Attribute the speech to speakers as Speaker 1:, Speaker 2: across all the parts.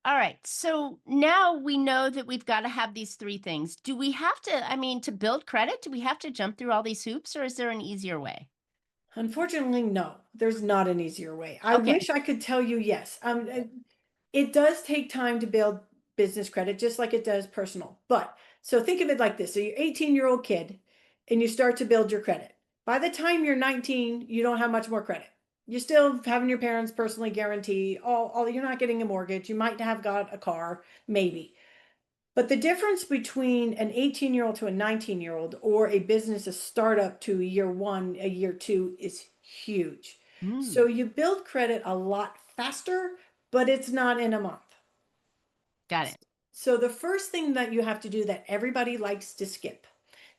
Speaker 1: All right. So now we know that we've got to have these three things. Do we have to, I mean, to build credit, do we have to jump through all these hoops or is there an easier way?
Speaker 2: Unfortunately, no, there's not an easier way. I
Speaker 1: Okay.
Speaker 2: wish I could tell you yes. It does take time to build business credit, just like it does personal. But so think of it like this. So you're 18-year-old kid and you start to build your credit. By the time you're 19, you don't have much more credit. You're still having your parents personally guarantee all you're not getting a mortgage. You might have got a car, maybe. But the difference between an 18-year-old to a 19-year-old or a business, a startup to a year one, a year two is huge. So
Speaker 1: Mm,
Speaker 2: you build credit a lot faster, but it's not in a month.
Speaker 1: got it.
Speaker 2: So the first thing that you have to do that everybody likes to skip,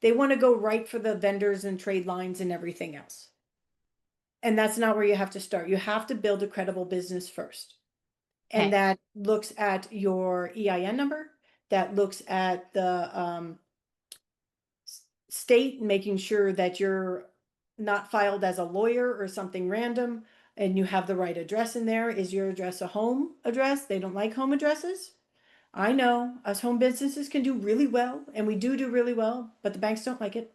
Speaker 2: they want to go right for the vendors and trade lines and everything else. And that's not where you have to start. You have to build a credible business first. And
Speaker 1: Okay.
Speaker 2: that looks at your EIN number, that looks at the state, making sure that you're not filed as a lawyer or something random and you have the right address in there. Is your address a home address? They don't like home addresses. I know us home businesses can do really well, and we do really well, but the banks don't like it.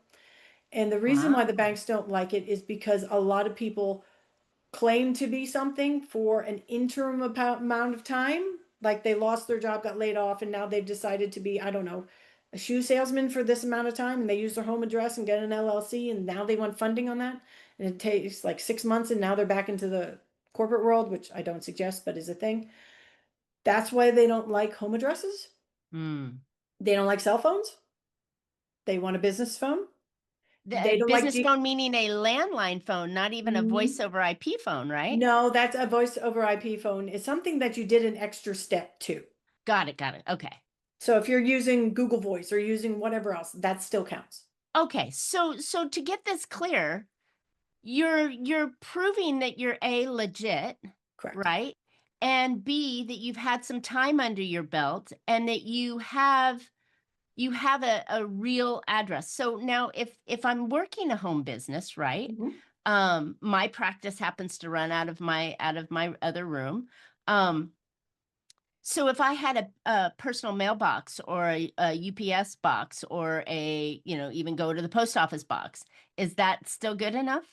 Speaker 2: And the reason why the
Speaker 1: Wow.
Speaker 2: banks don't like it is because a lot of people claim to be something for an interim amount of time. Like they lost their job, got laid off, and now they've decided to be, I don't know, a shoe salesman for this amount of time. And they use their home address and get an LLC, and now they want funding on that. And it takes like 6 months, and now they're back into the corporate world, which I don't suggest, but is a thing. That's why they don't like home addresses.
Speaker 1: Mm.
Speaker 2: They don't like cell phones. They want a business phone.
Speaker 1: The
Speaker 2: They don't like
Speaker 1: business
Speaker 2: G.
Speaker 1: phone meaning a landline phone, not even a voice over IP phone, right?
Speaker 2: No, that's a voice over IP phone. It's something that you did an extra step to.
Speaker 1: Got it. Got it. Okay.
Speaker 2: So if you're using Google Voice or using whatever else, that still counts.
Speaker 1: Okay. So to get this clear, you're proving that you're A, legit,
Speaker 2: Correct.
Speaker 1: right? And B, that you've had some time under your belt and that you have a real address. So now if I'm working a home business, right?
Speaker 2: Mhm.
Speaker 1: My practice happens to run out of my other room. Um, so if I had a personal mailbox or a UPS box or even go to the post office box, is that still good enough?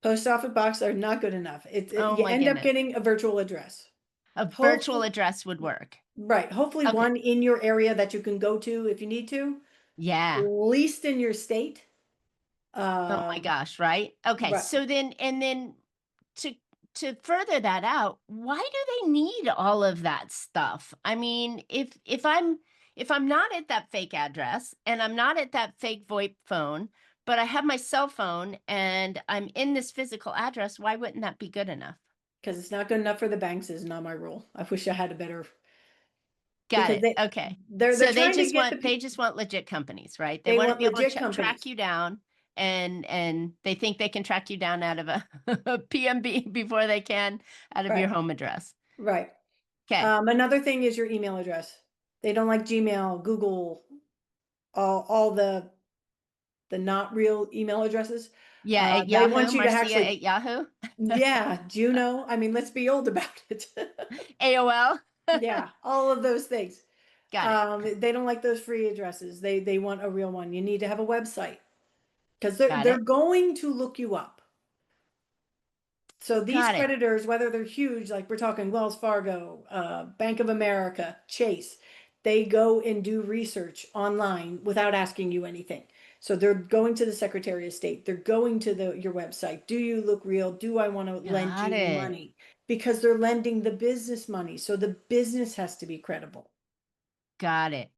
Speaker 2: Post office box are not good enough.
Speaker 1: Oh
Speaker 2: You
Speaker 1: my
Speaker 2: end up
Speaker 1: goodness.
Speaker 2: getting a virtual address.
Speaker 1: A virtual
Speaker 2: Hopefully,
Speaker 1: address would work.
Speaker 2: right. Hopefully
Speaker 1: Okay.
Speaker 2: one in your area that you can go to if you need to,
Speaker 1: Yeah.
Speaker 2: least in your state.
Speaker 1: Oh my
Speaker 2: Um,
Speaker 1: gosh, right? Okay.
Speaker 2: right.
Speaker 1: So then to to further that out, why do they need all of that stuff? I mean, if I'm not at that fake address and I'm not at that fake VoIP phone, but I have my cell phone and I'm in this physical address, why wouldn't that be good enough?
Speaker 2: Because it's not good enough for the banks is not my rule. I wish I had a better,
Speaker 1: Got
Speaker 2: because
Speaker 1: it. Okay.
Speaker 2: they're
Speaker 1: So
Speaker 2: trying to get the
Speaker 1: they just want legit companies, right? They
Speaker 2: they
Speaker 1: want to
Speaker 2: want
Speaker 1: be able to
Speaker 2: legit
Speaker 1: track
Speaker 2: companies.
Speaker 1: you down and they think they can track you down out of a, a PMB before they can out of your
Speaker 2: Right.
Speaker 1: home address.
Speaker 2: Right.
Speaker 1: Okay.
Speaker 2: Another thing is your email address. They don't like Gmail, Google, all the not real email addresses.
Speaker 1: Yeah, at
Speaker 2: They want
Speaker 1: Yahoo,
Speaker 2: you to
Speaker 1: Marcia
Speaker 2: actually,
Speaker 1: at Yahoo,
Speaker 2: yeah, Juno. I mean, let's be old about it.
Speaker 1: AOL.
Speaker 2: Yeah, all of those things.
Speaker 1: Got it.
Speaker 2: They don't like those free addresses. They want a real one. You need to have a website because they're
Speaker 1: Got
Speaker 2: they're
Speaker 1: it.
Speaker 2: going to look you up. So these
Speaker 1: Got it.
Speaker 2: creditors, whether they're huge, like we're talking Wells Fargo, Bank of America, Chase, they go and do research online without asking you anything. So they're going to the Secretary of State, they're going to your website. Do you look real? Do I want to lend
Speaker 1: Got
Speaker 2: you
Speaker 1: it.
Speaker 2: money? Because they're lending the business money. So the business has to be credible.
Speaker 1: Got it.